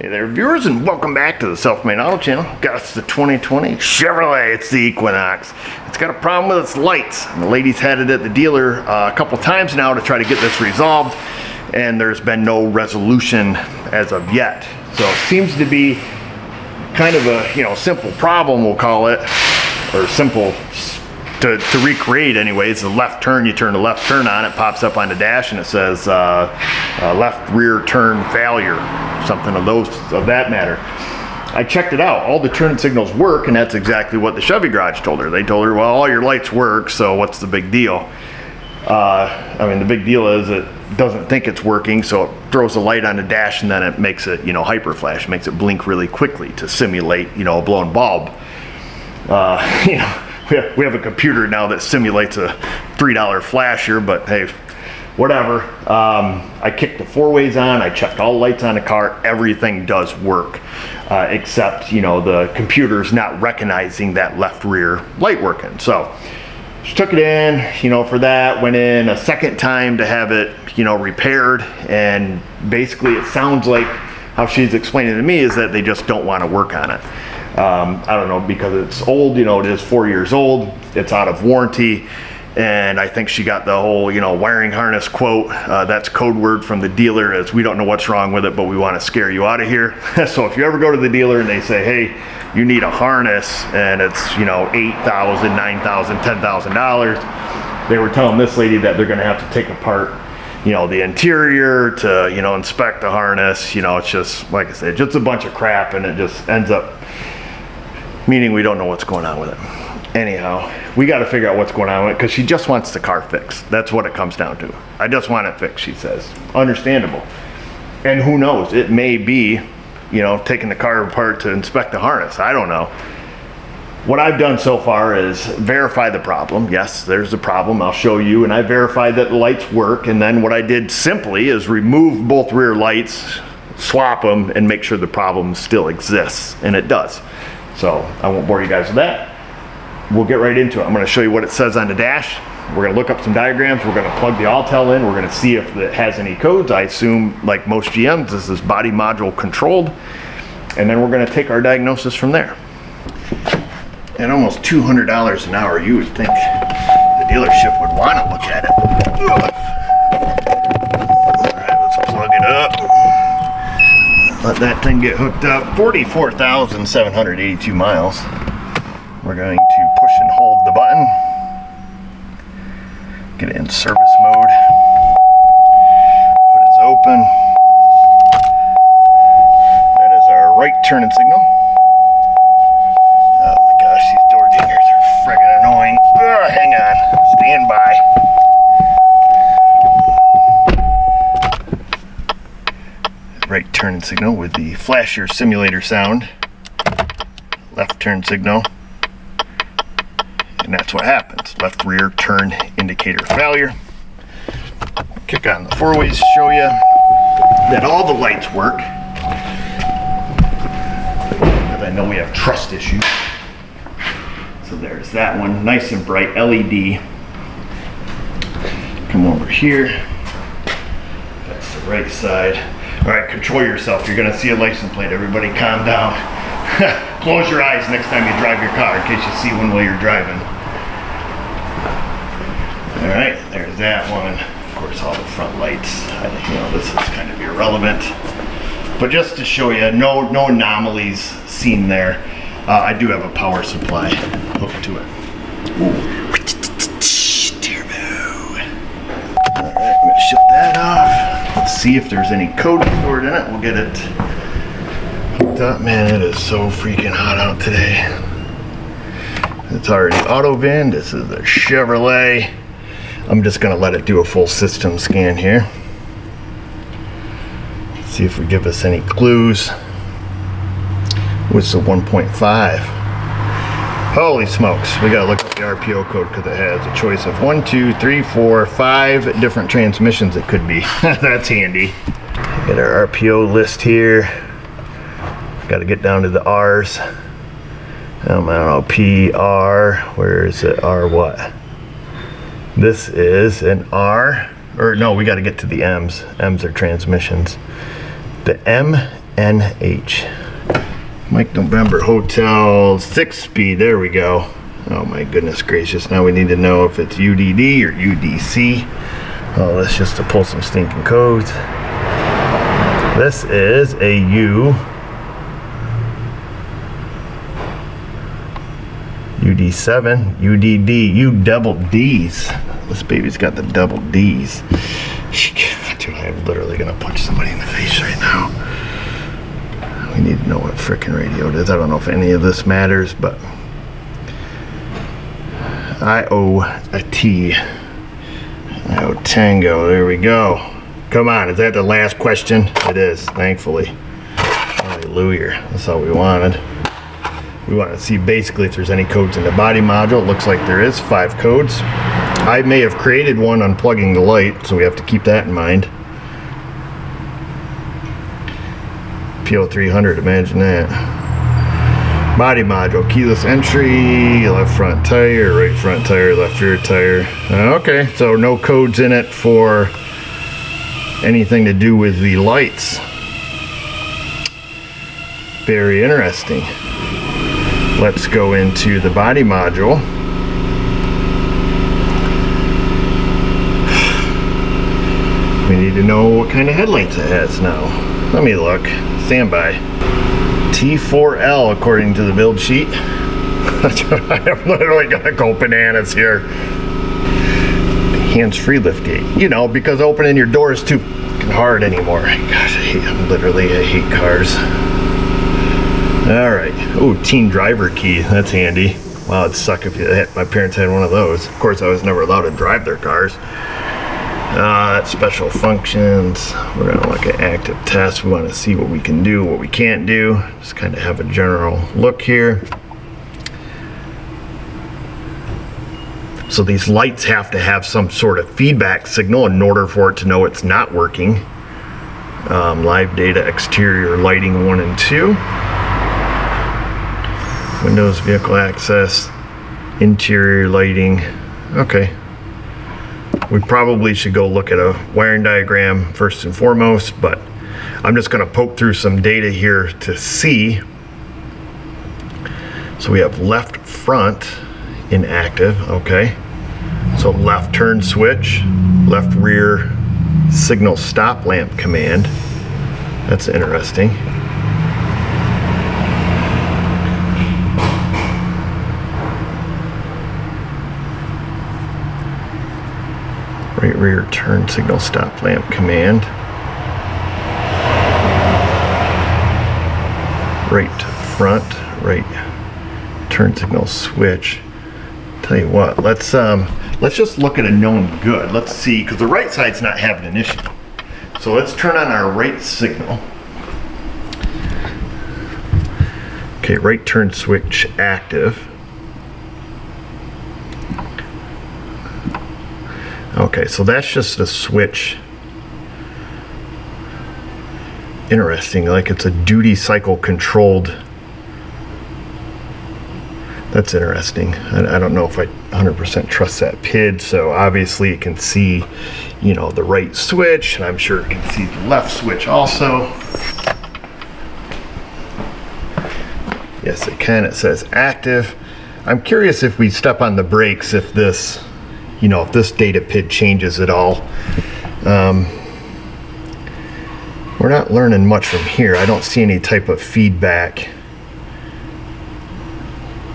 Hey there viewers, and welcome back to the Self-Made Auto Channel. Got us the 2020 Chevrolet. It's the Equinox. It's got a problem with its lights. And the lady's had it at the dealer a couple times now to try to get this resolved, and there's been no resolution as of yet. So it seems to be kind of a simple problem, we'll call it, or simple to recreate anyways. The left turn, you turn the left turn on, it pops up on the dash and it says left rear turn failure, something of that matter. I checked it out. All the turn signals work, and that's exactly what the Chevy garage told her. They told her, well, all your lights work, so what's the big deal? I mean, the big deal is it doesn't think it's working, so it throws a light on the dash and then it makes it, hyper flash, makes it blink really quickly to simulate, a blown bulb. We have a computer now that simulates a $3 flasher, but hey, whatever. I kicked the four ways on, I checked all the lights on the car, everything does work, except, the computer's not recognizing that left rear light working. So, she took it in, for that, went in a second time to have it, repaired, and basically it sounds like how she's explaining to me is that they just don't want to work on it. I don't know, because it's old, it is 4 years old, it's out of warranty, and I think she got the whole, wiring harness quote. That's code word from the dealer as we don't know what's wrong with it, but we want to scare you out of here. So if you ever go to the dealer and they say, hey, you need a harness, and it's, $8,000, $9,000, $10,000, they were telling this lady that they're going to have to take apart the interior to, inspect the harness. It's just, like I said, just a bunch of crap, and it just ends up meaning we don't know what's going on with it. Anyhow, we got to figure out what's going on with it, because she just wants the car fixed. That's what it comes down to. I just want it fixed, she says. Understandable. And who knows, it may be, taking the car apart to inspect the harness. I don't know. What I've done so far is verify the problem. Yes, there's a problem. I'll show you. And I verified that the lights work. And then what I did simply is remove both rear lights, swap them, and make sure the problem still exists. And it does. So I won't bore you guys with that. We'll get right into it. I'm going to show you what it says on the dash. We're going to look up some diagrams. We're going to plug the Autel in. We're going to see if it has any codes. I assume, like most GMs, this is body module controlled. And then we're going to take our diagnosis from there. At almost $200 an hour, you would think the dealership would want to look at it. All right, let's plug it up. Let that thing get hooked up. 44,782 miles. We're going to push and hold the button. Get it in service mode. Hood is open. That is our right turning signal. Oh my gosh, these door dingers are friggin' annoying. Hang on, stand by. Right turning signal with the flasher simulator sound. Left turn signal. And that's what happens. Left rear turn indicator failure. Kick on the four ways to show you that all the lights work. Because I know we have trust issues. So there's that one, nice and bright LED. Come over here. That's the right side. All right, control yourself. You're gonna see a license plate. Everybody calm down. Close your eyes next time you drive your car in case you see one while you're driving. All right, there's that one. Of course, all the front lights. This is kind of irrelevant. But just to show you, no anomalies seen there. I do have a power supply hooked to it. Ooh. Turbo. All right, I'm gonna shut that off. Let's see if there's any code stored in it. We'll get it hooked up. Man, it is so freaking hot out today. It's already auto VIN. This is a Chevrolet. I'm just gonna let it do a full system scan here. See if we give us any clues. What's the 1.5? Holy smokes, we gotta look up the RPO code because it has a choice of 1, 2, 3, 4, 5 different transmissions it could be. That's handy. Get our RPO list here. Gotta get down to the R's. I don't know, P, R, where is it? R what? This is an R, or no, we gotta get to the M's. M's are transmissions. The M NH. Mike November Hotel 6-speed. There we go. Oh my goodness gracious. Now we need to know if it's UDD or UDC. Oh, that's just to pull some stinking codes. This is a UD7, UDD, U double D's. This baby's got the double D's. Dude, I'm literally gonna punch somebody in the face right now. We need to know what frickin' radio it is. I don't know if any of this matters, but IO Tango, there we go. Come on, is that the last question? It is, thankfully. Hallelujah, that's all we wanted. We want to see basically if there's any codes in the body module. It looks like there is 5 codes. I may have created one unplugging the light, so we have to keep that in mind. PO300, imagine that. Body module, keyless entry, left front tire, right front tire, left rear tire. Okay, so no codes in it for anything to do with the lights. Very interesting. Let's go into the body module. We need to know what kind of headlights it has now. Let me look. Stand by. T4L according to the build sheet. I'm literally gonna go bananas here. Hands-free lift gate. You know, because opening your door is too hard anymore. Gosh, I hate cars. All right. Oh, teen driver key. That's handy. Wow, it'd suck if my parents had one of those. Of course, I was never allowed to drive their cars. Special functions. We're gonna look at active tests. We want to see what we can do, what we can't do. Just kind of have a general look here. So these lights have to have some sort of feedback signal in order for it to know it's not working. Live data, exterior lighting 1 and 2. Windows, vehicle access, interior lighting. Okay. We probably should go look at a wiring diagram first and foremost, but I'm just going to poke through some data here to see. So we have left front inactive, okay. So left turn switch, left rear signal stop lamp command. That's interesting. Right rear turn signal stop lamp command. Right front, right turn signal switch. Tell you what, let's just look at a known good. Let's see, because the right side's not having an issue. So let's turn on our right signal. Okay, right turn switch active. Okay, so that's just a switch. Interesting, like it's a duty cycle controlled. That's interesting. I don't know if I 100% trust that PID, so obviously it can see, you know, the right switch, and I'm sure it can see the left switch also. Yes, it can. It says active. I'm curious if we step on the brakes, if this, you know, if this data PID changes at all. We're not learning much from here. I don't see any type of feedback.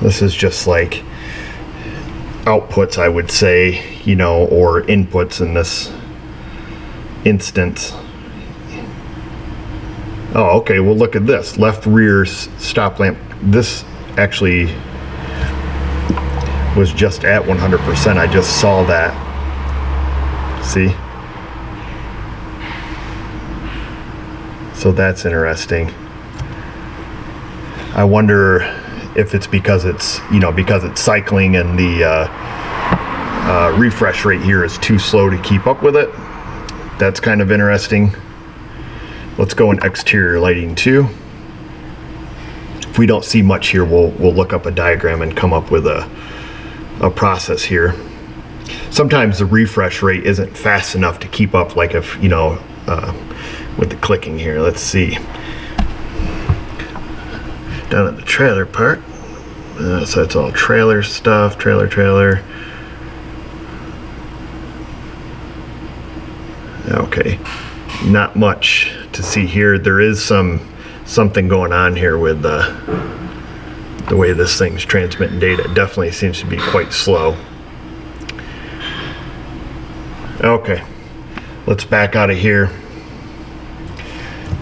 This is just like outputs, I would say, you know, or inputs in this instance. Oh, okay, well look at this. Left rear stop lamp. This actually was just at 100%. I just saw that. See? So that's interesting. I wonder if it's because it's, you know, because it's cycling and the refresh rate here is too slow to keep up with it. That's kind of interesting. Let's go in exterior lighting 2. If we don't see much here, we'll look up a diagram and come up with a process here. Sometimes the refresh rate isn't fast enough to keep up, like if, you know, with the clicking here. Let's see. down at the trailer part. So it's all trailer stuff, trailer. Okay, not much to see here. There is something going on here with the way this thing's transmitting data. It definitely seems to be quite slow. Okay, let's back out of here.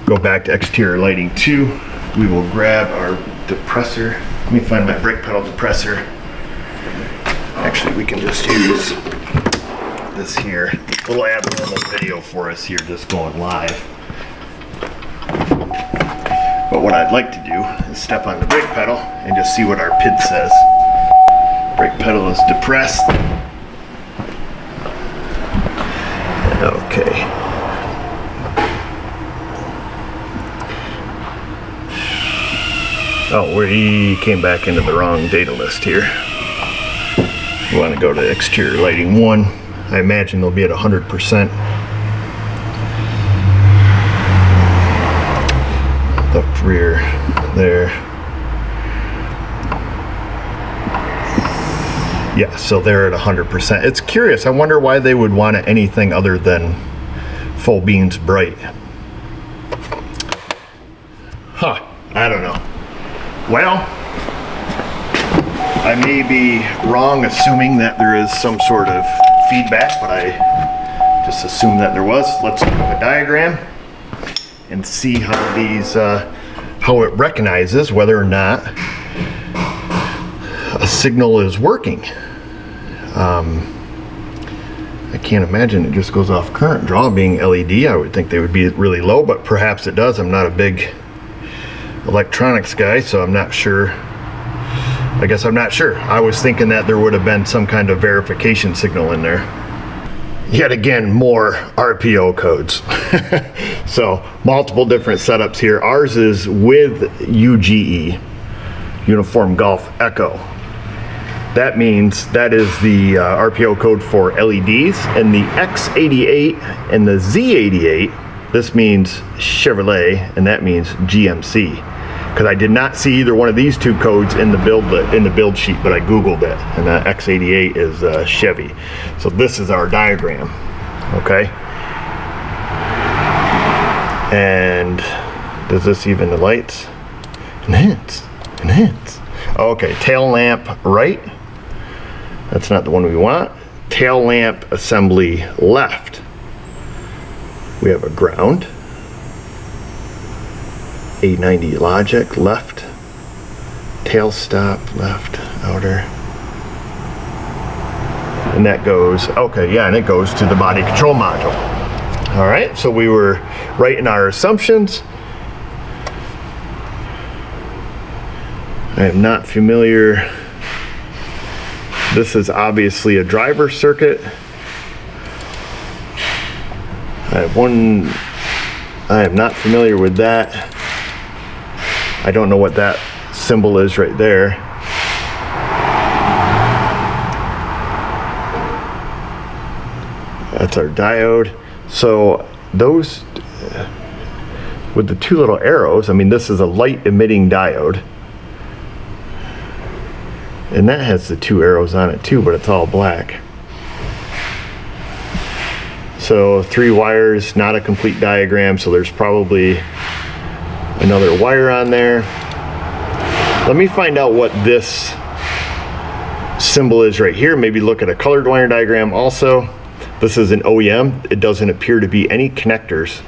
Go back to exterior lighting 2. We will grab our depressor. Let me find my brake pedal depressor. Actually, we can just use this here. A little abnormal video for us here, just going live. But what I'd like to do is step on the brake pedal and just see what our PID says. Brake pedal is depressed. Okay. Oh, we came back into the wrong data list here. We want to go to exterior lighting 1. I imagine they'll be at 100%. The rear there. Yeah, so they're at 100%. It's curious. I wonder why they would want anything other than full beans bright. Huh, I don't know. Well, I may be wrong assuming that there is some sort of feedback, but I just assumed that there was. Let's look at the diagram and see how these, how it recognizes whether or not a signal is working. I can't imagine it just goes off current draw. Being LED, I would think they would be really low, but perhaps it does. I'm not a big electronics guy, so I'm not sure. I guess I'm not sure. I was thinking that there would have been some kind of verification signal in there. Yet again, more RPO codes. So multiple different setups here. Ours is with UGE, Uniform Golf Echo. That means that is the RPO code for LEDs, and the X88 and the Z88, this means Chevrolet, and that means GMC. Because I did not see either one of these two codes in the build sheet, but I Googled it, and the X88 is Chevy. So this is our diagram, okay? And does this even the lights? Enhance. Okay, tail lamp right. That's not the one we want. Tail lamp assembly left. We have a ground. 890 logic left. Tail stop left outer. And that goes, okay, yeah, and it goes to the body control module. All right, so we were right in our assumptions. I am not familiar. This is obviously a driver circuit. I am not familiar with that. I don't know what that symbol is right there. That's our diode. So those, with the two little arrows, I mean, this is a light emitting diode. And that has the two arrows on it too, but it's all black. So 3 wires, not a complete diagram, so there's probably another wire on there. Let me find out what this symbol is right here. Maybe look at a colored wire diagram also. This is an OEM. It doesn't appear to be any connectors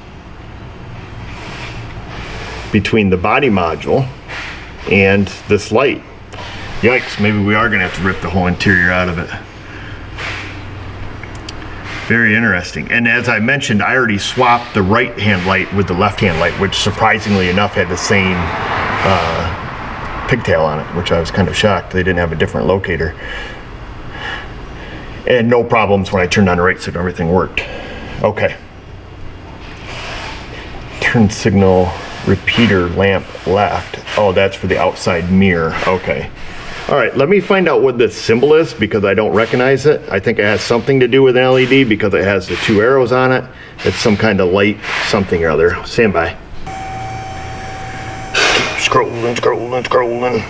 between the body module and this light. Yikes, maybe we are gonna have to rip the whole interior out of it. Very interesting. And as I mentioned, I already swapped the right hand light with the left hand light, which surprisingly enough had the same pigtail on it, which I was kind of shocked. They didn't have a different locator. And no problems when I turned on the right signal, everything worked. Okay. Turn signal repeater lamp left. Oh, that's for the outside mirror. Okay. All right, let me find out what this symbol is because I don't recognize it. I think it has something to do with an LED because it has the 2 arrows on it. It's some kind of light something or other. Stand by. Scrolling.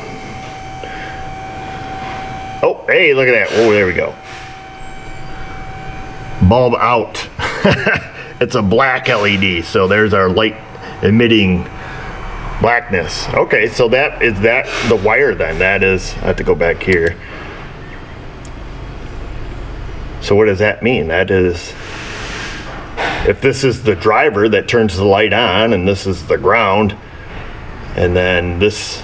Oh, hey, look at that. Oh, there we go. Bulb out. It's a black LED, so there's our light emitting blackness. Okay, so that is the wire then. That is, I have to go back here. So what does that mean? That is, if this is the driver that turns the light on and this is the ground, and then this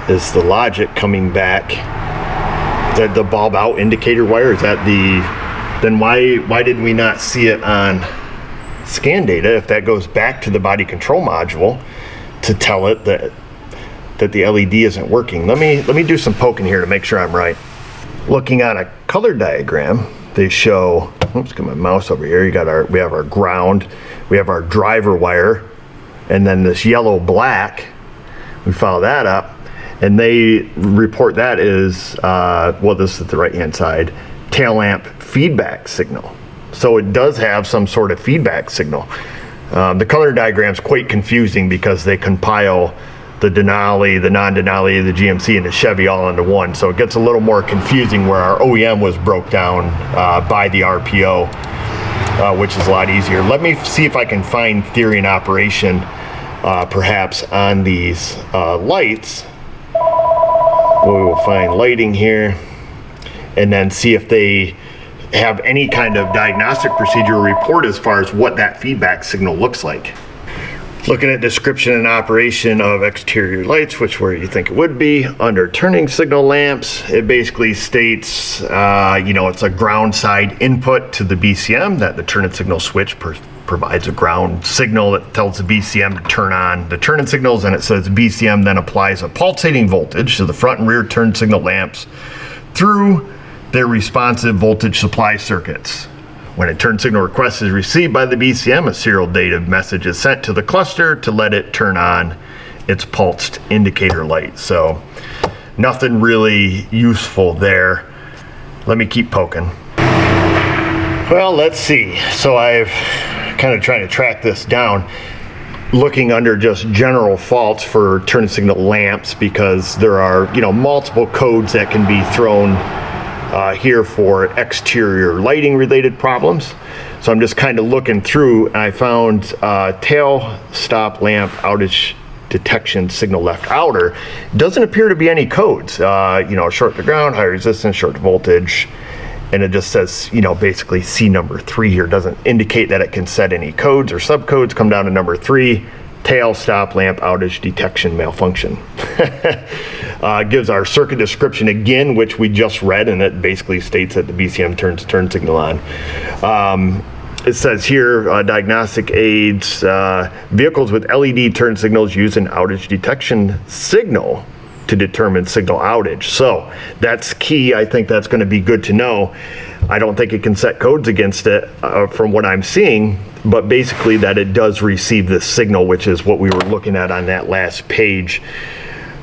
is the logic coming back, is that the bulb out indicator wire? Is that then why did we not see it on scan data if that goes back to the body control module to tell it that the LED isn't working? Let me do some poking here to make sure I'm right. Looking on a color diagram, they show, oops, get my mouse over here. We have our ground, we have our driver wire, and then this yellow black, we follow that up, and they report that is, well, this is the right hand side, tail lamp feedback signal. So it does have some sort of feedback signal. The color diagram's quite confusing because they compile the Denali, the non-Denali, the GMC, and the Chevy all into one. So it gets a little more confusing where our OEM was broke down by the RPO, which is a lot easier. Let me see if I can find theory and operation perhaps on these lights. We will find lighting here and then see if they have any kind of diagnostic procedure report as far as what that feedback signal looks like. Looking at description and operation of exterior lights, which where you think it would be, under turning signal lamps, it basically states, it's a ground side input to the BCM, that the turn and signal switch provides a ground signal that tells the BCM to turn on the turn and signals, and it says BCM then applies a pulsating voltage to the front and rear turn signal lamps through their responsive voltage supply circuits. When a turn signal request is received by the BCM, a serial data message is sent to the cluster to let it turn on its pulsed indicator light. So nothing really useful there. Let me keep poking. Well, let's see. So I've kind of trying to track this down, looking under just general faults for turn signal lamps, because there are, multiple codes that can be thrown here for exterior lighting related problems. So I'm just kind of looking through, and I found tail stop lamp outage detection signal left outer. Doesn't appear to be any codes. Short to ground, high resistance, short to voltage, and it just says, basically C number 3 here. Doesn't indicate that it can set any codes or subcodes. Come down to number 3, tail stop lamp outage detection malfunction. Gives our circuit description again, which we just read, and it basically states that the BCM turns the turn signal on. It says here, diagnostic aids, vehicles with LED turn signals use an outage detection signal to determine signal outage. So that's key. I think that's going to be good to know. I don't think it can set codes against it from what I'm seeing, but basically that it does receive this signal, which is what we were looking at on that last page.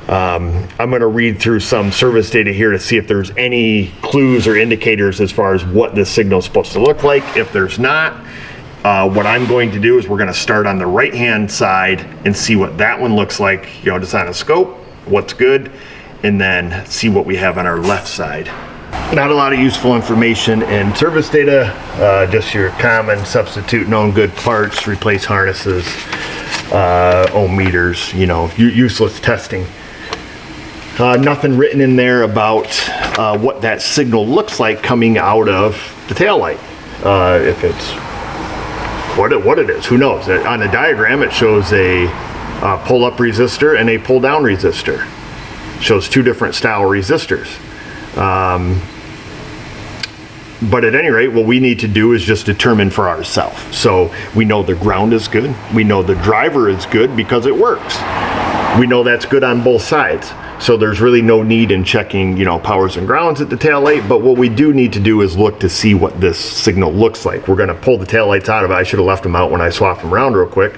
I'm going to read through some service data here to see if there's any clues or indicators as far as what this signal is supposed to look like. If there's not, what I'm going to do is we're going to start on the right hand side and see what that one looks like, just on a scope, what's good, and then see what we have on our left side. Not a lot of useful information in service data, just your common substitute known good parts, replace harnesses, ohm meters, useless testing. Nothing written in there about what that signal looks like coming out of the taillight. If it's what it is, who knows? On the diagram, it shows a pull-up resistor and a pull-down resistor. It shows two different style resistors. But at any rate, what we need to do is just determine for ourselves. So we know the ground is good. We know the driver is good because it works. We know that's good on both sides. So there's really no need in checking, powers and grounds at the tail light. But what we do need to do is look to see what this signal looks like. We're going to pull the tail lights out of it. I should have left them out when I swapped them around real quick.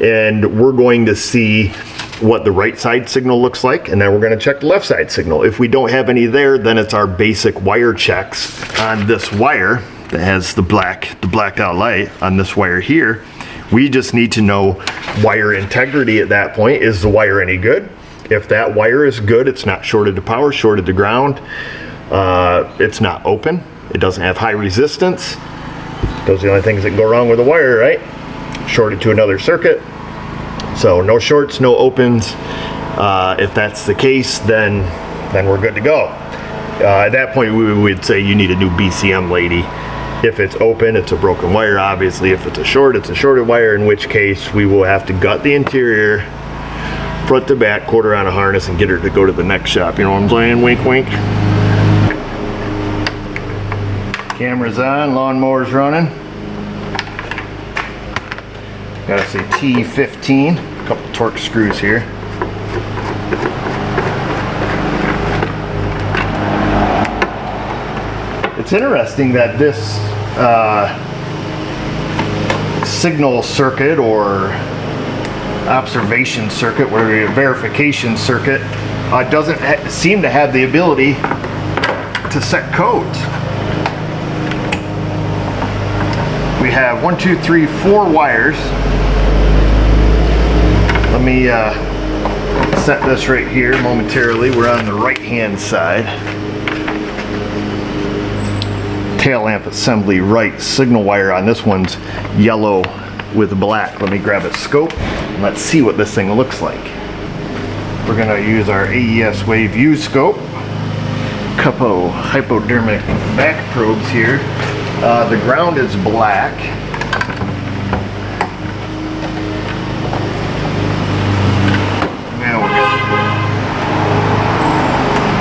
And we're going to see what the right side signal looks like, and then we're going to check the left side signal. If we don't have any there, then it's our basic wire checks on this wire that has the blacked out light on this wire here. We just need to know wire integrity at that point. Is the wire any good? If that wire is good, it's not shorted to power, shorted to ground, it's not open, it doesn't have high resistance. Those are the only things that can go wrong with the wire, right? Shorted to another circuit. So no shorts, no opens. If that's the case, then we're good to go. At that point, we would say you need a new BCM, lady. If it's open, it's a broken wire, obviously. If it's a short, it's a shorted wire, in which case we will have to gut the interior, front to back, quarter on a harness, and get her to go to the next shop. You know what I'm saying? Wink, wink. Camera's on, lawnmower's running. Gotta say T15, a couple torque screws here. It's interesting that this signal circuit or observation circuit, or verification circuit, doesn't seem to have the ability to set codes. We have 1, 2, 3, 4 wires. Let me set this right here momentarily. We're on the right hand side. Tail lamp assembly right, signal wire on this one's yellow with black. Let me grab a scope and let's see what this thing looks like. We're gonna use our AES Wave U scope. Couple hypodermic back probes here. The ground is black. Now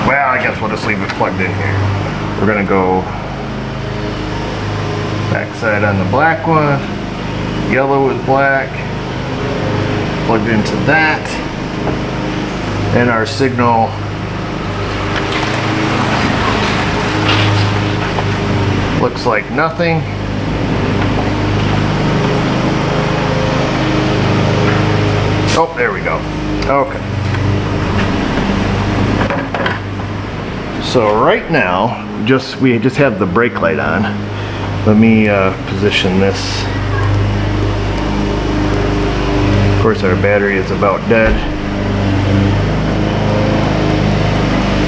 well, I guess we'll just leave it plugged in here. We're gonna go backside on the black one, yellow with black, plugged into that, and our signal looks like nothing. Oh, there we go. Okay. So right now, we just have the brake light on. Let me position this. Of course, our battery is about dead.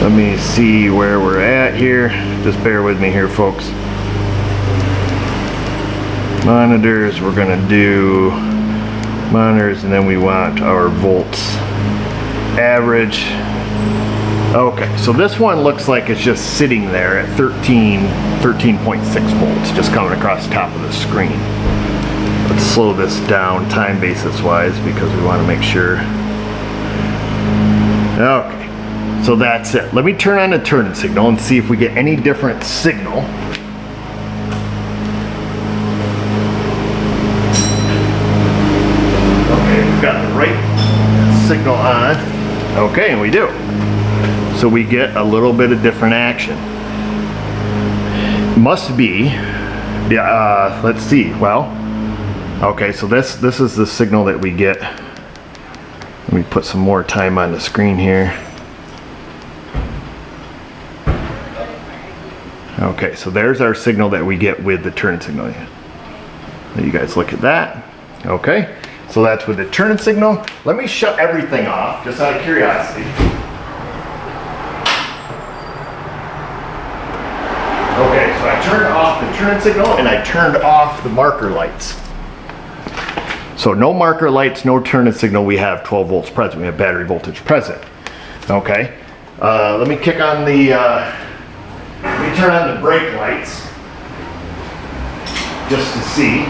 Let me see where we're at here. Just bear with me here, folks. Monitors, we're gonna do monitors, and then we want our volts. Average. Okay, so this one looks like it's just sitting there at 13.6 volts, just coming across the top of the screen. Let's slow this down time basis wise because we want to make sure. Okay, so that's it. Let me turn on the turn signal and see if we get any different signal. Okay, we've got the right signal on. Okay, and we do. So we get a little bit of different action. Must be, yeah, let's see, well, okay, so this is the signal that we get. Let me put some more time on the screen here. Okay, so there's our signal that we get with the turn signal. Let you guys look at that. Okay, so that's with the turn signal. Let me shut everything off, just out of curiosity. Okay, so I turned off the turn signal and I turned off the marker lights. So no marker lights, no turn signal, we have 12 volts present, we have battery voltage present. Okay, let me kick on the, let me turn on the brake lights, just to see.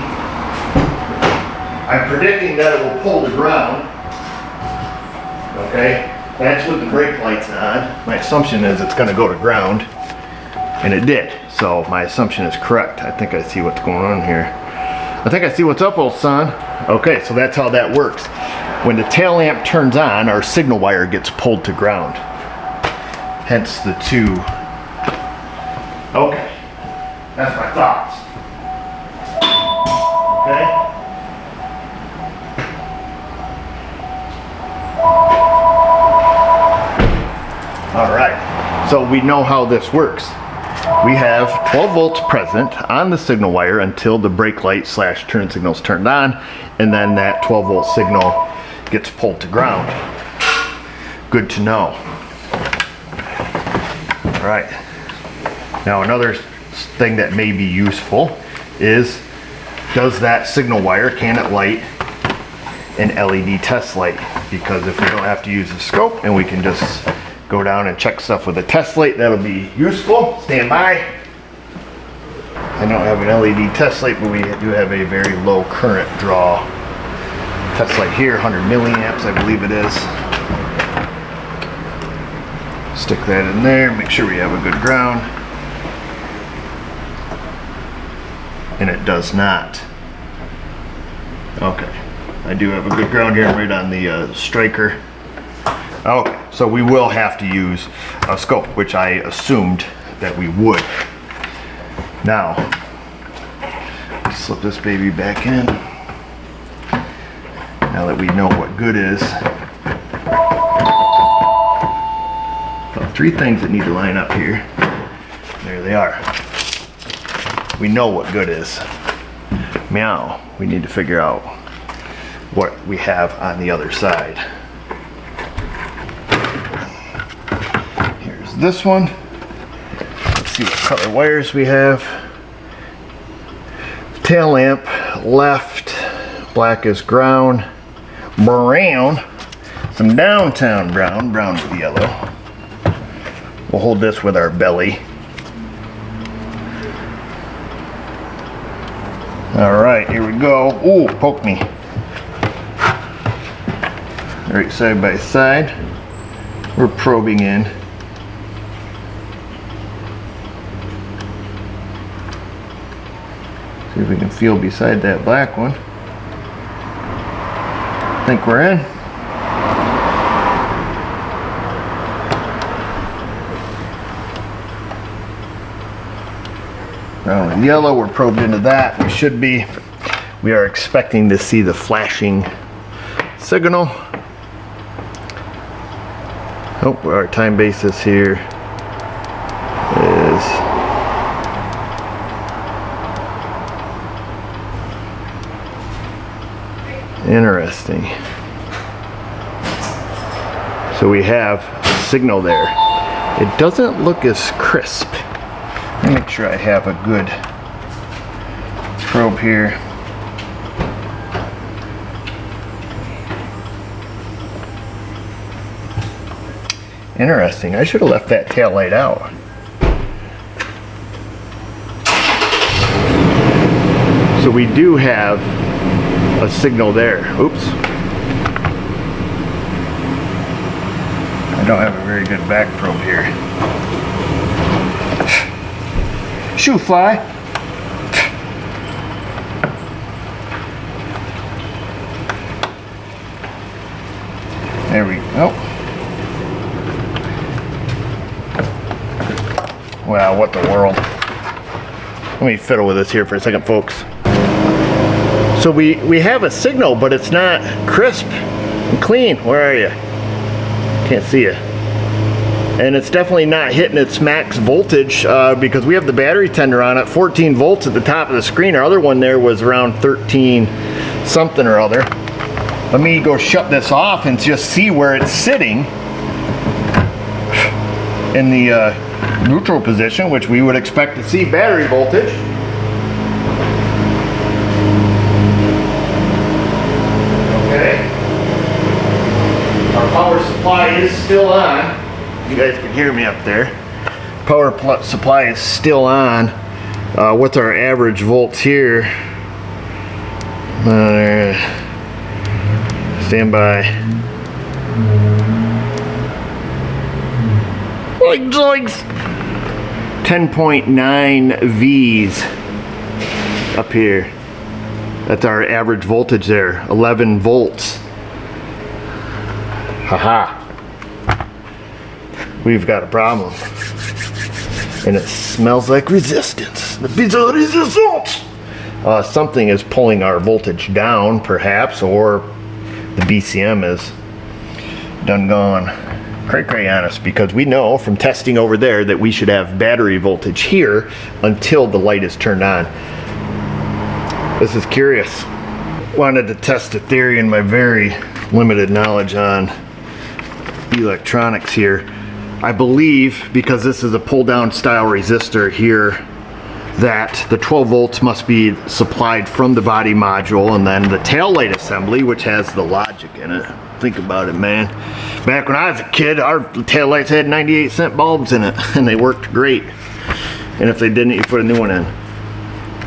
I'm predicting that it will pull the ground. Okay, that's with the brake lights on. My assumption is it's gonna go to ground. And it did, so my assumption is correct. I think I see what's going on here. I think I see what's up, old son. Okay, so that's how that works. When the tail lamp turns on, our signal wire gets pulled to ground. Hence the two. Okay, that's my thoughts. Okay. All right, so we know how this works. we have 12 volts present on the signal wire until the brake light / turn signal is turned on, and then that 12 volt signal gets pulled to ground. Good to know. All right. Now another thing that may be useful is, does that signal wire, can it light an LED test light? Because if we don't have to use a scope and we can just go down and check stuff with a test light, that'll be useful. Stand by. I don't have an LED test light, but we do have a very low current draw test light here, 100 milliamps, I believe it is. Stick that in there, make sure we have a good ground. And it does not. Okay, I do have a good ground here right on the striker. Okay, so we will have to use a scope, which I assumed that we would. Now, slip this baby back in. Now that we know what good is. Well, 3 things that need to line up here. There they are. We know what good is. Meow. We need to figure out what we have on the other side. Here's this one. Let's see what color wires we have. Tail lamp, left, black is ground, brown, some downtown brown, brown with yellow. We'll hold this with our belly. All right, here we go. Ooh, poke me. Right side by side. We're probing in. See if we can feel beside that black one. I think we're in. Brown and yellow, we're probed into that. We should be. We are expecting to see the flashing signal. Oh, our time basis here is interesting. So we have a signal there. It doesn't look as crisp. Let me make sure I have a good probe here. Interesting. I should have left that tail light out. So we do have a signal there. Oops. I don't have a very good back probe here. Shoe fly. There we go. Wow, what the world. Let me fiddle with this here for a second, folks. So we have a signal, but it's not crisp and clean. Where are you? Can't see you. And it's definitely not hitting its max voltage because we have the battery tender on it, 14 volts at the top of the screen. Our other one there was around 13 something or other. Let me go shut this off and just see where it's sitting in the neutral position, which we would expect to see battery voltage. Okay. Our power supply is still on. You guys can hear me up there. Power supply is still on. What's our average volts here? Stand by. Like zoinks! 10.9 V's up here. That's our average voltage there. 11 volts. Haha. We've got a problem. And it smells like resistance. The pizza resistance! Something is pulling our voltage down, perhaps, or the BCM is done gone. cray on us, because we know from testing over there that we should have battery voltage here until the light is turned on. This is curious. Wanted to test a theory in my very limited knowledge on electronics here. I believe, because this is a pull down style resistor here, that the 12 volts must be supplied from the body module, and then the tail light assembly, which has the logic in it. Think about it, man. Back when I was a kid, our tail lights had 98-cent bulbs in it, and they worked great. And if they didn't, you put a new one in.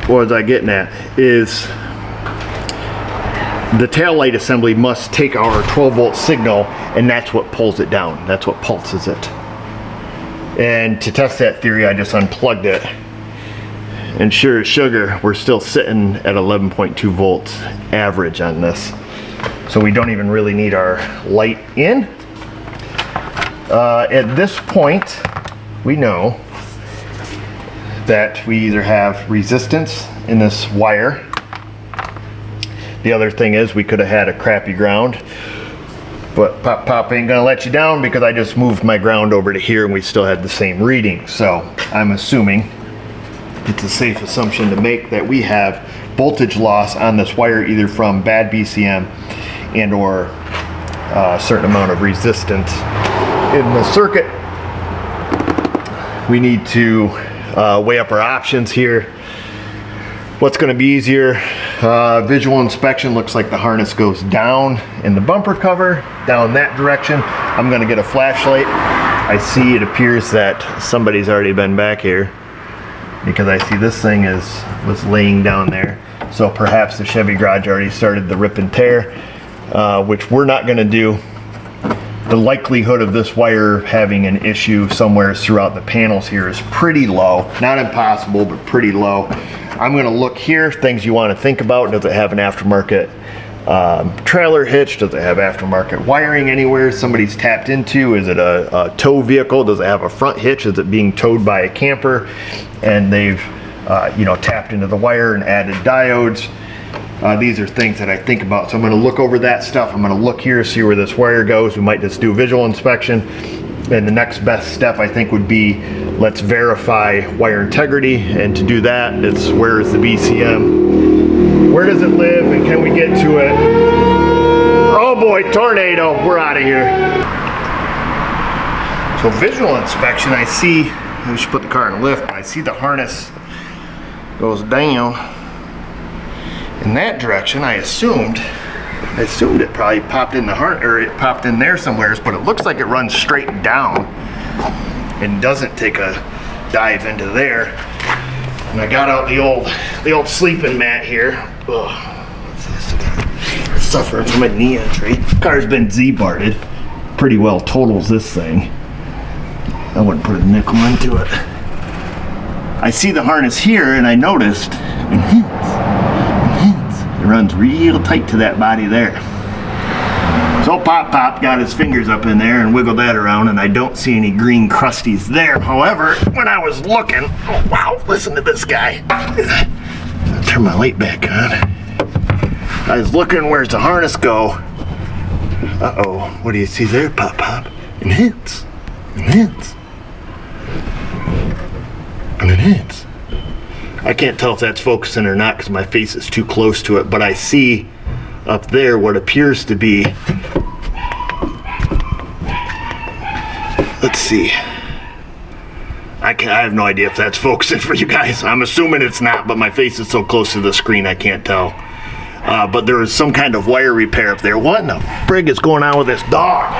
What was I getting at? Is the tail light assembly must take our 12 volt signal, and that's what pulls it down. That's what pulses it. And to test that theory, I just unplugged it. And sure as sugar, we're still sitting at 11.2 volts average on this. So we don't even really need our light in. At this point, we know that we either have resistance in this wire. The other thing is we could have had a crappy ground, but Pop ain't gonna let you down, because I just moved my ground over to here and we still had the same reading. So I'm assuming it's a safe assumption to make that we have voltage loss on this wire, either from bad BCM and or a certain amount of resistance in the circuit. We need to weigh up our options here. What's going to be easier? Visual inspection looks like the harness goes down in the bumper cover, down that direction. I'm going to get a flashlight. I see it appears that somebody's already been back here, because I see this thing was laying down there. So perhaps the Chevy garage already started the rip and tear, which we're not going to do. The likelihood of this wire having an issue somewhere throughout the panels here is pretty low. Not impossible, but pretty low. I'm going to look here, things you want to think about. Does it have an aftermarket trailer hitch? Does it have aftermarket wiring anywhere somebody's tapped into? Is it a tow vehicle? Does it have a front hitch? Is it being towed by a camper and they've tapped into the wire and added diodes? These are things that I think about. So I'm going to look over that stuff. I'm going to look here, see where this wire goes. We might just do visual inspection. And the next best step, I think, would be let's verify wire integrity. And to do that, it's where is the BCM? Where does it live, and can we get to it? Oh boy, tornado, we're out of here. So visual inspection, I see, I should put the car in lift, but I see the harness goes down in that direction. I assumed it probably popped in the harness, or it popped in there somewhere, but it looks like it runs straight down and doesn't take a dive into there. And I got out the old sleeping mat here. Ugh, what's this? I'm suffering from a knee entry. Car's been Z-barted. Pretty well totals this thing. I wouldn't put a nickel into it. I see the harness here, and I noticed it runs real tight to that body there. So Pop got his fingers up in there and wiggled that around, and I don't see any green crusties there. However, when I was looking, oh wow, listen to this guy. I'll turn my light back on. I was looking, where's the harness go? Uh-oh, what do you see there, Pop? Enhance. I can't tell if that's focusing or not because my face is too close to it, but I see up there what appears to be, let's see, I have no idea if that's focusing for you guys. I'm assuming it's not, but my face is so close to the screen I can't tell. But there is some kind of wire repair up there. What in the frig is going on with this dog?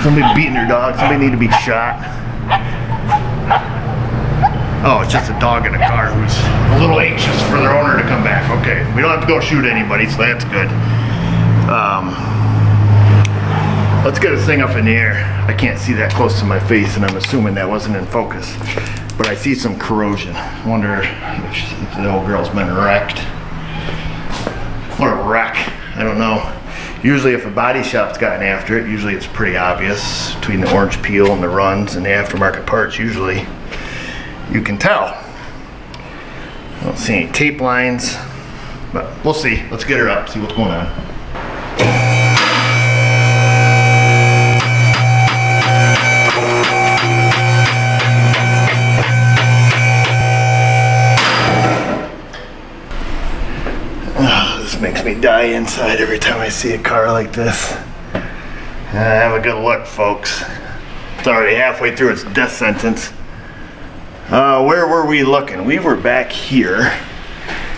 Somebody beating their dog. Somebody need to be shot. Oh, it's just a dog in a car who's a little anxious for their owner to come back. Okay, we don't have to go shoot anybody, so that's good. Let's get this thing up in the air. I can't see that close to my face, and I'm assuming that wasn't in focus. But I see some corrosion. I wonder if the old girl's been wrecked. What a wreck. I don't know. Usually if a body shop's gotten after it, usually it's pretty obvious between the orange peel and the runs and the aftermarket parts. Usually you can tell. I don't see any tape lines, but we'll see. Let's get her up, see what's going on. makes me die inside every time I see a car like this. Have a good look, folks. It's already halfway through its death sentence. Where were we looking? We were back here,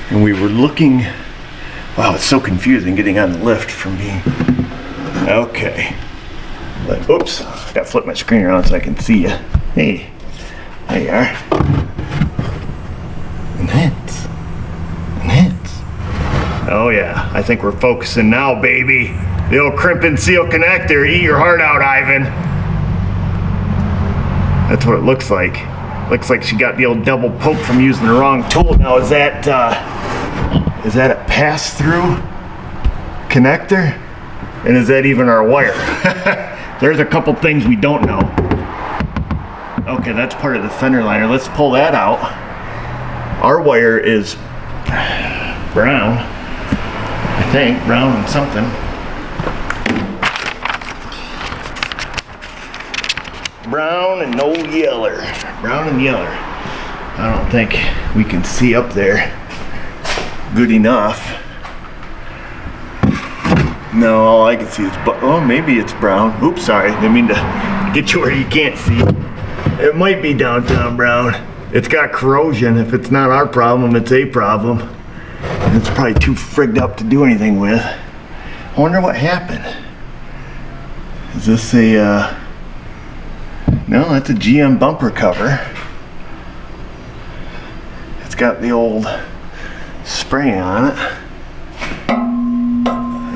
and we were looking. Wow, it's so confusing getting on the lift from being. Okay. But, oops, I gotta flip my screen around so I can see you. Hey, there you are. Enhance. Enhance. Oh yeah, I think we're focusing now, baby. The old crimp and seal connector. Eat your heart out, Ivan. That's what it looks like. Looks like she got the old double poke from using the wrong tool. Now is that a pass-through connector? And is that even our wire? There's a couple things we don't know. Okay, that's part of the fender liner. Let's pull that out. Our wire is brown, I think, brown and something. Brown and no yeller. Brown and yeller. I don't think we can see up there good enough. No, all I can see is, oh, maybe it's brown. Oops, sorry. Didn't mean to get you where you can't see. It might be downtown brown. It's got corrosion. If it's not our problem, it's a problem. And it's probably too frigged up to do anything with. I wonder what happened. Is this a, no, that's a GM bumper cover. It's got the old spray on it.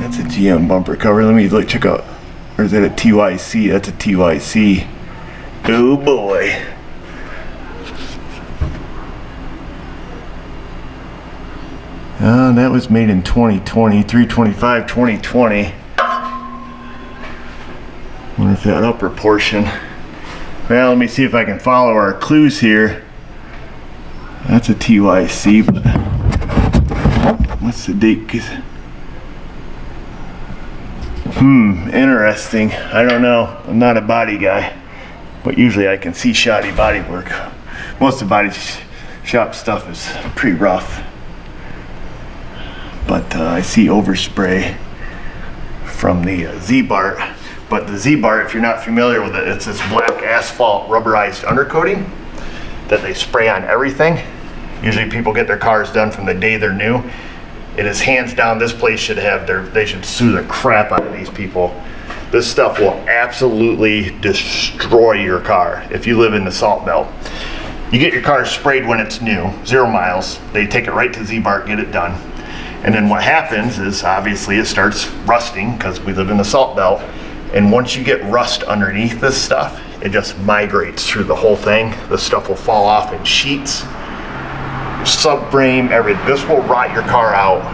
That's a GM bumper cover. Let me check out. Or is that a TYC? That's a TYC. Oh boy. That was made in 2020, 3/25/2020. Wonder if that upper portion. Well, let me see if I can follow our clues here. That's a TYC, but what's the date? Interesting. I don't know. I'm not a body guy, but usually I can see shoddy body work. Most of the body shop stuff is pretty rough. But I see overspray from the Z-Bart. But the Z-Bart, if you're not familiar with it, it's this black asphalt rubberized undercoating that they spray on everything. Usually people get their cars done from the day they're new. It is hands down, this place should have they should sue the crap out of these people. This stuff will absolutely destroy your car if you live in the Salt Belt. You get your car sprayed when it's new, 0 miles. They take it right to Z-Bart, get it done. And then what happens is obviously it starts rusting because we live in the Salt Belt. And once you get rust underneath this stuff, it just migrates through the whole thing. The stuff will fall off in sheets, subframe, everything. This will rot your car out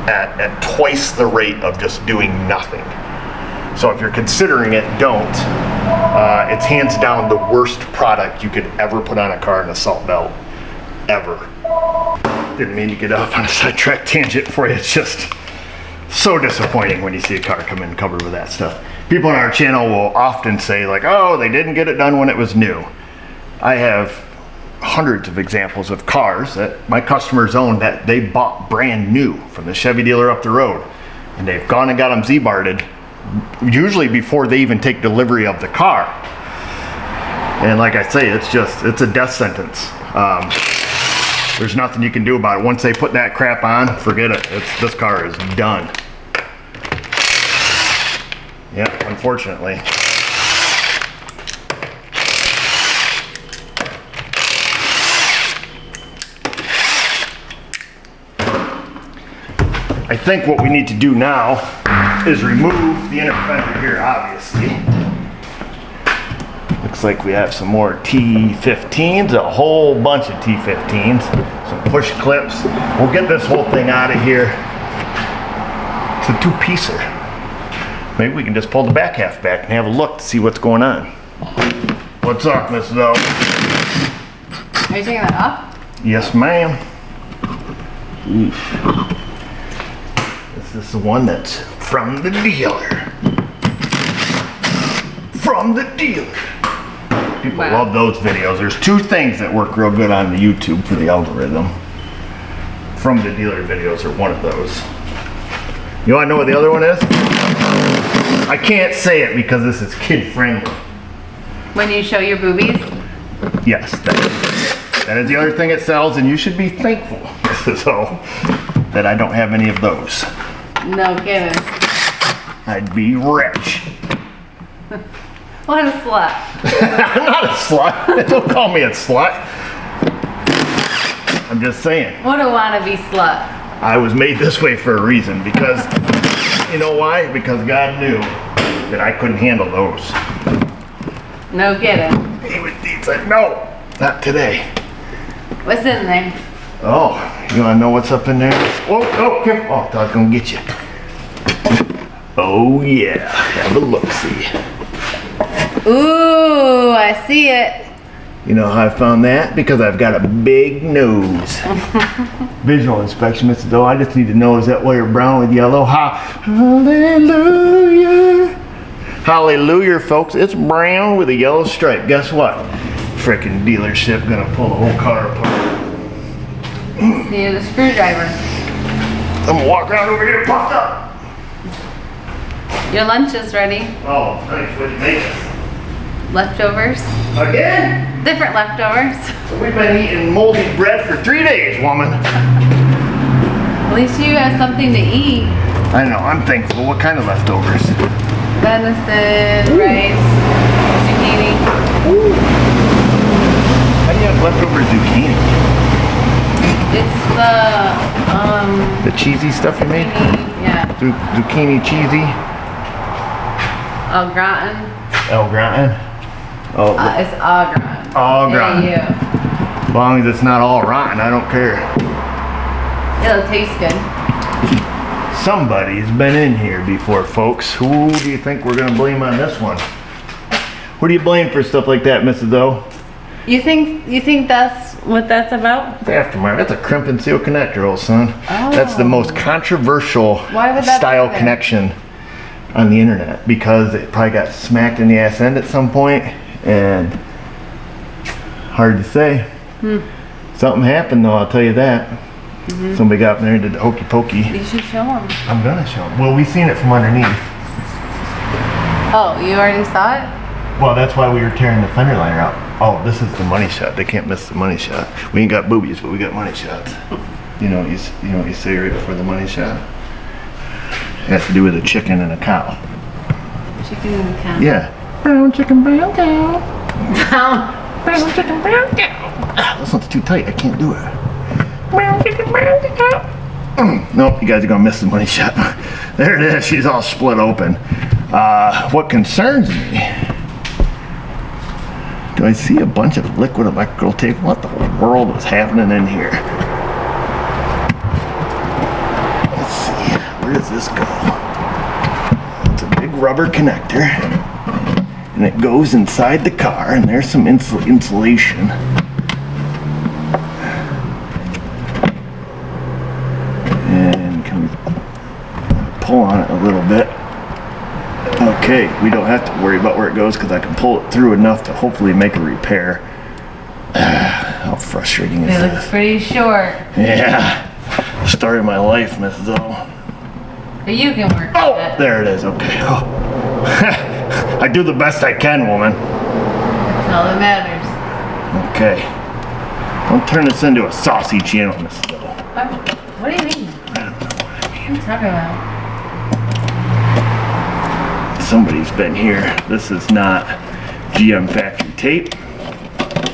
at twice the rate of just doing nothing. So if you're considering it, don't. It's hands down the worst product you could ever put on a car in the Salt Belt, ever. Didn't mean to get off on a sidetrack tangent for you. It's just so disappointing when you see a car come in covered with that stuff. People on our channel will often say like, oh, they didn't get it done when it was new. I have hundreds of examples of cars that my customers own that they bought brand new from the Chevy dealer up the road. And they've gone and got them Z-Barted, usually before they even take delivery of the car. And like I say, it's a death sentence. There's nothing you can do about it. Once they put that crap on, forget it. This car is done. Yeah, unfortunately. I think what we need to do now is remove the inner fender here, obviously. Looks like we have some more T15s, a whole bunch of T15s, some push clips. We'll get this whole thing out of here. It's a two-piecer. Maybe we can just pull the back half back and have a look to see what's going on. What's up, Mrs. O? Are you taking that off? Yes, ma'am. This is the one that's from the dealer. From the dealer. People love those videos. There's two things that work real good on the YouTube for the algorithm. From the dealer videos are one of those. You want to know what the other one is? I can't say it because this is kid friendly. When you show your boobies? Yes, that is the other thing it sells, and you should be thankful, so, that I don't have any of those. No kidding. I'd be rich. What a slut. I'm not a slut. Don't call me a slut. I'm just saying. What a wannabe slut. I was made this way for a reason, because, you know why? Because God knew that I couldn't handle those. No kidding. He said, no, not today. What's in there? Oh, you want to know what's up in there? Oh, careful. Oh, I thought I was going to get you. Oh, yeah. Have a look-see. Ooh, I see it. You know how I found that? Because I've got a big nose. Visual inspection, Mrs. O. I just need to know, is that wire brown with yellow? Hallelujah. Hallelujah, folks. It's brown with a yellow stripe. Guess what? Frickin' dealership gonna pull the whole car apart. Need a screwdriver. I'm gonna walk around over here puffed up. Your lunch is ready. Oh, thanks. What'd you make us? Leftovers. Again? Different leftovers. We've been eating moldy bread for 3 days, woman. At least you have something to eat. I know, I'm thankful. What kind of leftovers? Venison, rice, zucchini. Ooh. How do you have leftover zucchini? It's The cheesy stuff you made? yeah. Zucchini cheesy? Au gratin. El gratin? Oh, It's au gratin. au gratin. Yeah. As long as it's not all rotten, I don't care. It'll taste good. Somebody's been in here before, folks. Who do you think we're gonna blame on this one? Who do you blame for stuff like that, Mrs. O? You think that's what that's about? The aftermarket. That's a crimp and seal connector, old son. Oh. That's the most controversial Why would that style be there? connection on the internet, because it probably got smacked in the ass end at some point, and hard to say. Something happened though, I'll tell you that. Somebody got up there and did the hokey pokey. You should show them. I'm gonna show them. Well, we seen it from underneath. Oh, you already saw it? Well, that's why we were tearing the fender liner out. Oh, this is the money shot. They can't miss the money shot. We ain't got boobies, but we got money shots. You know what you say right before the money shot? It has to do with a chicken and a cow. Chicken and cow. Yeah. Brown chicken, brown cow. Brown. Brown chicken, brown cow. Ah, this one's too tight. I can't do it. Brown chicken, brown cow. Nope, you guys are gonna miss the money shot. There it is. She's all split open. What concerns me? Do I see a bunch of liquid electrical tape? What the world is happening in here? Let's see. Where does this go? It's a big rubber connector, and it goes inside the car, and there's some insulation. And can we pull on it a little bit? Okay, we don't have to worry about where it goes because I can pull it through enough to hopefully make a repair. How frustrating is It this? looks pretty short. Yeah, story of my life, Mrs. O. But you can work Oh, with it. there it is. Okay. Oh. I do the best I can, woman. That's all that matters. Okay. Don't turn this into a saucy channel, Mrs. O. What do you mean? I don't know what I What are mean. you talking about? Somebody's been here. This is not GM factory tape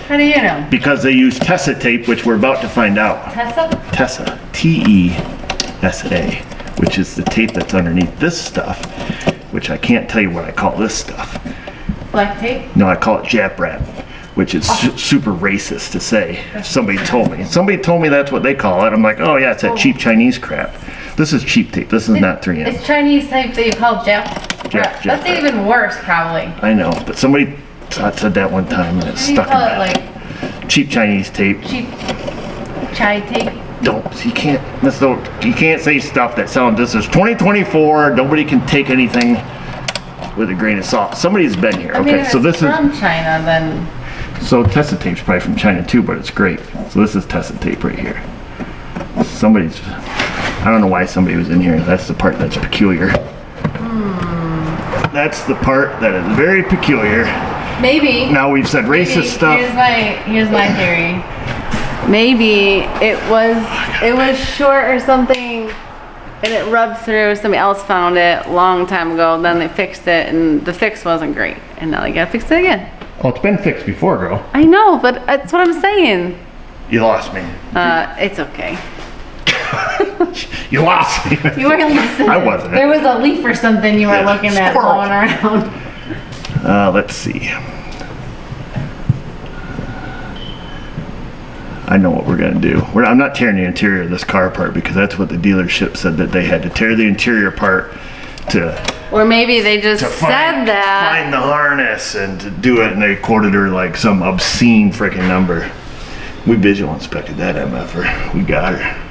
How do you know? because they use Tessa tape, which we're about to find out. Tessa? Tessa, T-E-S-A, which is the tape that's underneath this stuff, which I can't tell you what I call this stuff. Black tape? No, I call it Jap wrap, which is super racist to say. Somebody told me. Somebody told me that's what they call it. I'm like, oh yeah, it's that cheap Chinese crap. This is cheap tape. This is not 3M. It's Chinese tape that you call Jap. Jap That's wrap. even worse, probably. I know, but somebody said that one time and it What do you stuck in call it? my Like cheap Chinese tape. cheap chai tape? Don't, you can't, you can't say stuff that sounds, this is 2024, nobody can take anything with a grain of salt. Somebody's been here, I mean, okay, if so it's this is, from China, then so Tessa tape's probably from China too, but it's great. So this is Tessa tape right here. Somebody's I don't know why somebody was in here. That's the part that's peculiar. That's the part that is very peculiar. Maybe. Now we've said racist stuff. Here's my theory. Maybe it was short or something, and it rubbed through. Somebody else found it a long time ago. Then they fixed it, and the fix wasn't great. And now they gotta fix it again. Oh, it's been fixed before, girl. I know, but that's what I'm saying. You lost me. It's okay. You lost me. You weren't listening. I wasn't. There was a leaf or something you were looking at Squirrel. going around. Let's see. I know what we're gonna do. I'm not tearing the interior of this car apart because that's what the dealership said that they had to tear the interior apart to. Or maybe they just said that. Find the harness and to do it, and they quoted her like some obscene freaking number. We visual inspected that MF'er. We got her.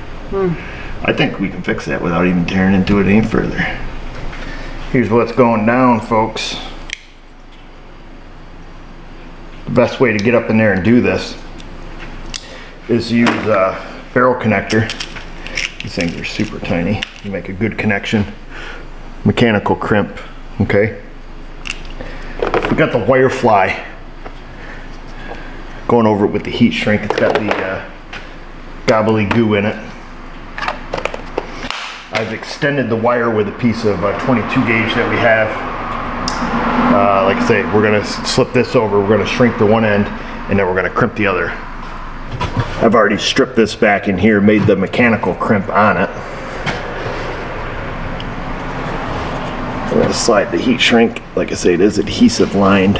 I think we can fix that without even tearing into it any further. Here's what's going down, folks. The best way to get up in there and do this is use a barrel connector. These things are super tiny. You make a good connection. Mechanical crimp, okay? We got the wire fly. Going over it with the heat shrink. It's got the gobbly-goo in it. I've extended the wire with a piece of 22 gauge that we have. Like I say, we're gonna slip this over. We're gonna shrink the one end, and then we're gonna crimp the other. I've already stripped this back in here, made the mechanical crimp on it. I'm gonna slide the heat shrink. Like I say, it is adhesive lined.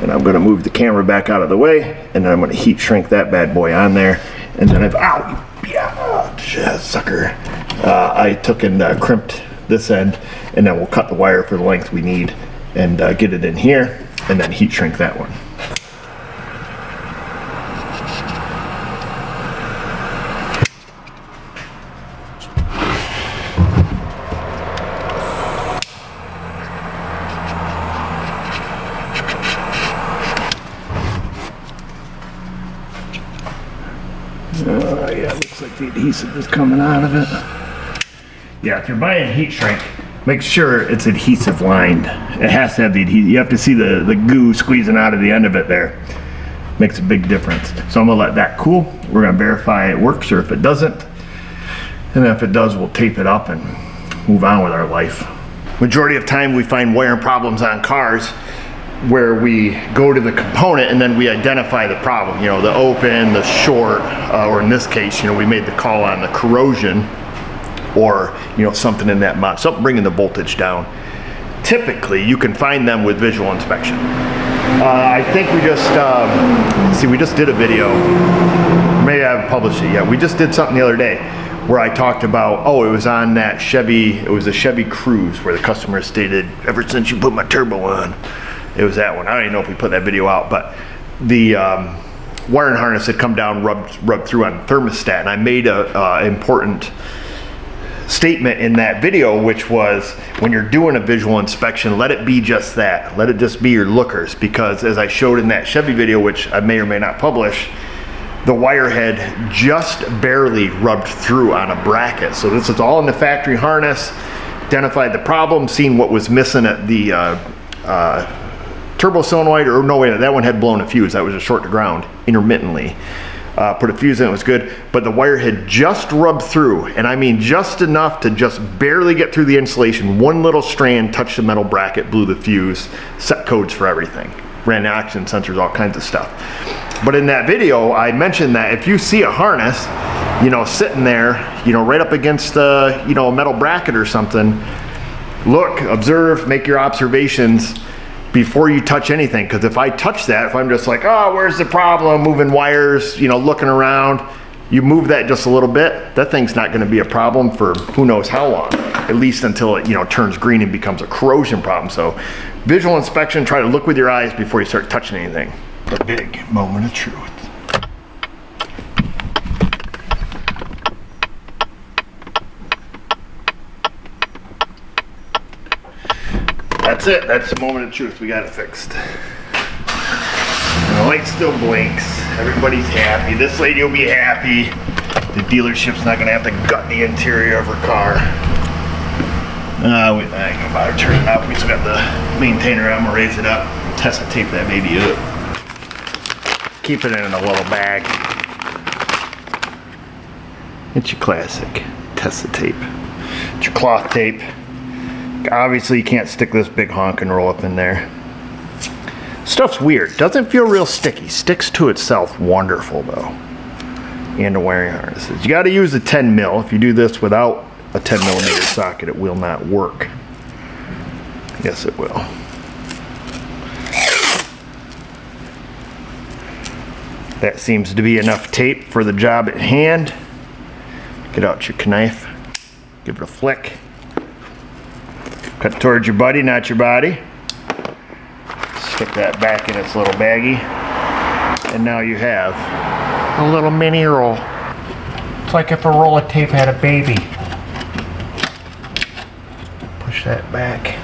And I'm gonna move the camera back out of the way, and then I'm gonna heat shrink that bad boy on there. And then sucker. I took and crimped this end, and then we'll cut the wire for the length we need and get it in here, and then heat shrink that one. Yeah, looks like the adhesive is coming out of it. Yeah, if you're buying heat shrink, make sure it's adhesive lined. It has to have the adhesive. You have to see the goo squeezing out of the end of it there. Makes a big difference. So I'm gonna let that cool. We're gonna verify it works, or if it doesn't. And if it does, we'll tape it up and move on with our life. Majority of time we find wiring problems on cars where we go to the component and then we identify the problem, you know, the open, the short, or in this case, you know, we made the call on the corrosion or, you know, something in that mod, something bringing the voltage down. Typically, you can find them with visual inspection. I think we just, we just did a video, maybe I haven't published it yet. We just did something the other day where I talked about, oh, it was on that Chevy, it was a Chevy Cruze where the customer stated, ever since you put my turbo on. It was that one. I don't even know if we put that video out, but the wiring harness had come down, rubbed through on the thermostat, and I made a important statement in that video, which was when you're doing a visual inspection, let it be just that. Let it just be your lookers, because as I showed in that Chevy video, which I may or may not publish, the wire head just barely rubbed through on a bracket. So this is all in the factory harness. Identified the problem, seen what was missing at the turbo solenoid, or no way, that one had blown a fuse. That was a short to ground intermittently. Put a fuse in, it was good, but the wire had just rubbed through, and I mean just enough to just barely get through the insulation. One little strand touched the metal bracket, blew the fuse, set codes for everything. Ran the oxygen sensors, all kinds of stuff. But in that video, I mentioned that if you see a harness, you know, sitting there, you know, right up against a, you know, a metal bracket or something, look, observe, make your observations before you touch anything. Because if I touch that, if I'm just like, oh, where's the problem, moving wires, you know, looking around, you move that just a little bit, that thing's not going to be a problem for who knows how long, at least until it, you know, turns green and becomes a corrosion problem. So visual inspection, try to look with your eyes before you start touching anything. A big moment of truth. That's it. That's the moment of truth. We got it fixed. And the light still blinks. Everybody's happy. This lady will be happy. The dealership's not gonna have to gut the interior of her car. I ain't gonna bother turning it off. We still got the maintainer. I'm gonna raise it up, test and tape that baby up. Keep it in a little bag. It's your classic test the tape. It's your cloth tape. Obviously you can't stick this big honking roll up in there. Stuff's weird. Doesn't feel real sticky. Sticks to itself wonderful though. And the wiring harnesses. You got to use a 10 mil. If you do this without a 10 millimeter socket, it will not work. Yes, it will. That seems to be enough tape for the job at hand. Get out your knife. Give it a flick. Cut towards your buddy, not your body. Stick that back in its little baggie. And now you have a little mini roll. It's like if a roll of tape had a baby. Push that back.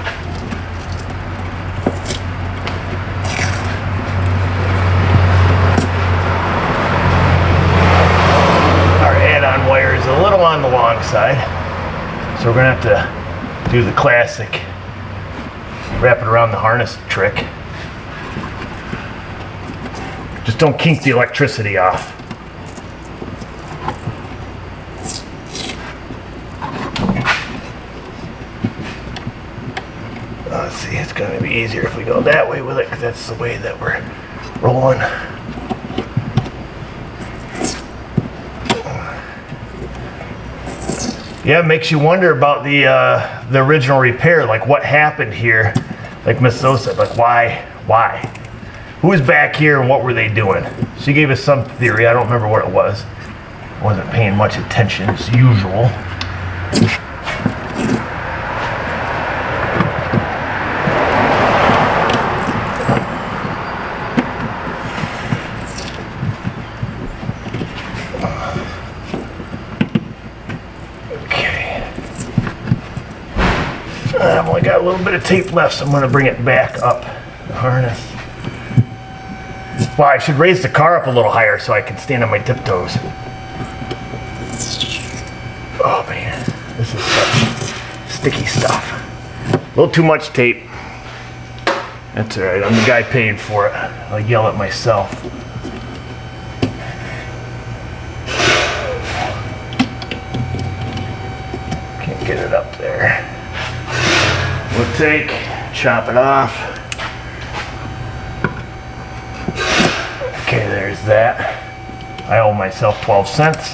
Our add-on wire is a little on the long side, so we're gonna have to do the classic wrap it around the harness trick. Just don't kink the electricity off. Let's see, it's going to be easier if we go that way with it, because that's the way that we're rolling. Yeah, it makes you wonder about the original repair, like what happened here. Like Miss O said, like why? Who was back here and what were they doing? She gave us some theory. I don't remember what it was. I wasn't paying much attention as usual. I've only got a little bit of tape left, so I'm going to bring it back up the harness. Well, I should raise the car up a little higher so I can stand on my tiptoes. Oh man, this is such sticky stuff. A little too much tape. That's alright, I'm the guy paying for it. I'll yell at myself. Can't get it up there. We'll chop it off. Okay, there's that. I owe myself 12 cents.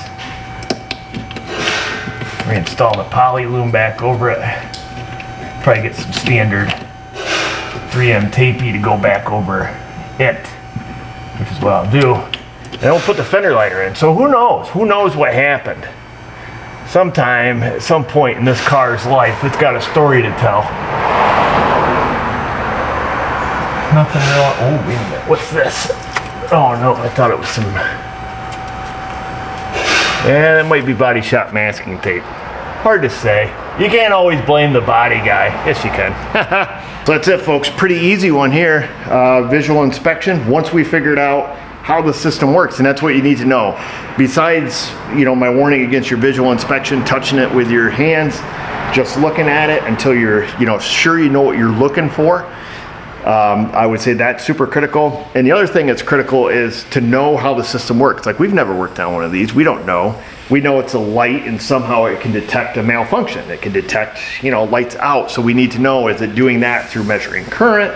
Reinstall the poly loom back over it. Probably get some standard 3M tapey to go back over it, which is what I'll do. And I'll put the fender lighter in. So who knows? Who knows what happened? Sometime, at some point in this car's life, it's got a story to tell. Nothing real. Oh, wait a minute. What's this? Oh no, I thought it was some. Yeah, that might be body shop masking tape. Hard to say. You can't always blame the body guy. Yes, you can. So that's it, folks. Pretty easy one here. Visual inspection. Once we figured out how the system works, and that's what you need to know. Besides, you know, my warning against your visual inspection, touching it with your hands, just looking at it until you're, you know, sure you know what you're looking for. I would say that's super critical. And the other thing that's critical is to know how the system works. Like, we've never worked on one of these. We don't know. We know it's a light and somehow it can detect a malfunction. It can detect, you know, lights out. So we need to know, is it doing that through measuring current?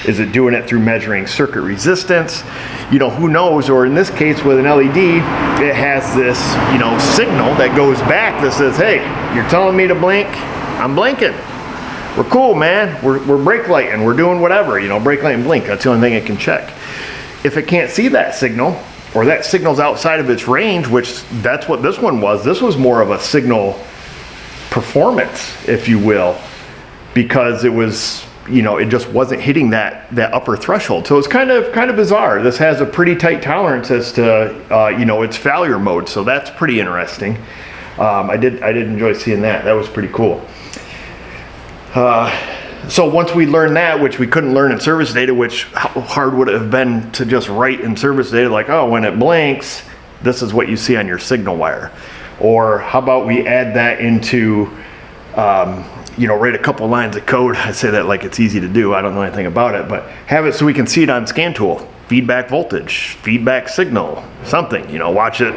Is it doing it through measuring circuit resistance? You know, who knows? Or in this case with an LED, it has this, you know, signal that goes back that says, hey, you're telling me to blink, I'm blinking. We're cool, man. We're brake lighting. We're doing whatever, you know, brake light and blink. That's the only thing it can check. If it can't see that signal, or that signal's outside of its range, which that's what this one was. This was more of a signal performance, if you will, because it was, you know, it just wasn't hitting that upper threshold. So it's kind of bizarre. This has a pretty tight tolerance as to, you know, its failure mode. So that's pretty interesting. I did enjoy seeing that. That was pretty cool. So once we learned that, which we couldn't learn in service data, which how hard would it have been to just write in service data, like, oh, when it blinks, This is what you see on your signal wire. Or how about we add that into, write a couple lines of code. I say that like it's easy to do. I don't know anything about it, but have it so we can see it on scan tool. Feedback voltage, feedback signal, something, watch it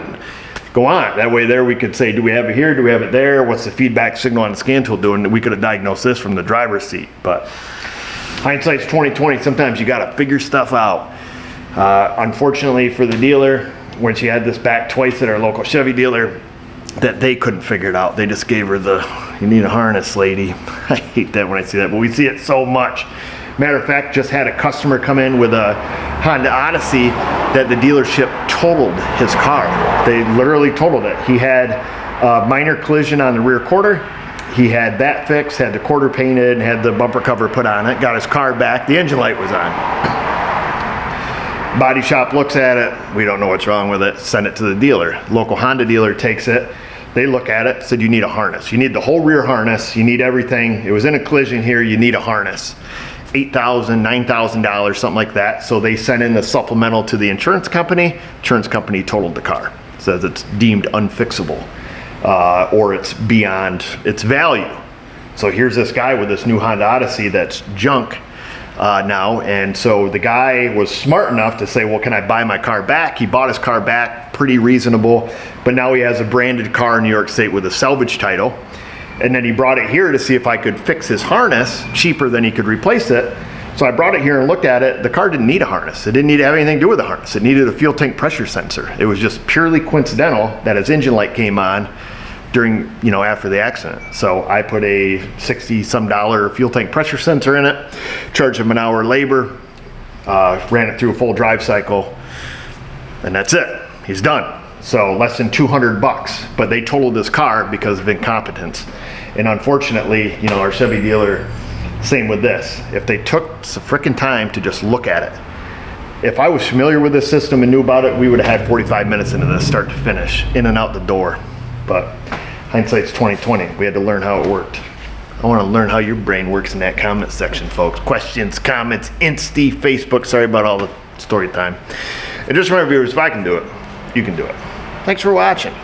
go on. That way there we could say, do we have it here? Do we have it there? What's the feedback signal on the scan tool doing? We could have diagnosed this from the driver's seat, but hindsight's 2020. Sometimes you got to figure stuff out. Unfortunately for the dealer, when she had this back twice at our local Chevy dealer, that they couldn't figure it out. They just gave her you need a harness, lady. I hate that when I see that, but we see it so much. Matter of fact, just had a customer come in with a Honda Odyssey that the dealership totaled his car. They literally totaled it. He had a minor collision on the rear quarter. He had that fixed, had the quarter painted, and had the bumper cover put on it, got his car back, the engine light was on. Body shop looks at it, we don't know what's wrong with it, send it to the dealer. Local Honda dealer takes it, they look at it, said you need a harness. You need the whole rear harness, you need everything. It was in a collision here, you need a harness. $8,000, $9,000, something like that. So they sent in the supplemental to the insurance company. Insurance company totaled the car. Says it's deemed unfixable or it's beyond its value. So here's this guy with this new Honda Odyssey that's junk now. And so the guy was smart enough to say, well, can I buy my car back? He bought his car back, pretty reasonable. But now he has a branded car in New York State with a salvage title. And then he brought it here to see if I could fix his harness cheaper than he could replace it. So I brought it here and looked at it. The car didn't need a harness. It didn't need to have anything to do with the harness. It needed a fuel tank pressure sensor. It was just purely coincidental that his engine light came on during, after the accident. So I put a $60-some fuel tank pressure sensor in it, charged him an hour labor, ran it through a full drive cycle, and that's it. He's done. So less than $200, but they totaled this car because of incompetence. And unfortunately, our Chevy dealer, same with this. If they took some frickin' time to just look at it. If I was familiar with this system and knew about it, we would have had 45 minutes into this start to finish, in and out the door. But hindsight's 2020. We had to learn how it worked. I want to learn how your brain works in that comment section, folks. Questions, comments, Insta, Facebook. Sorry about all the story time. And just remember, viewers, if I can do it, you can do it. Thanks for watching.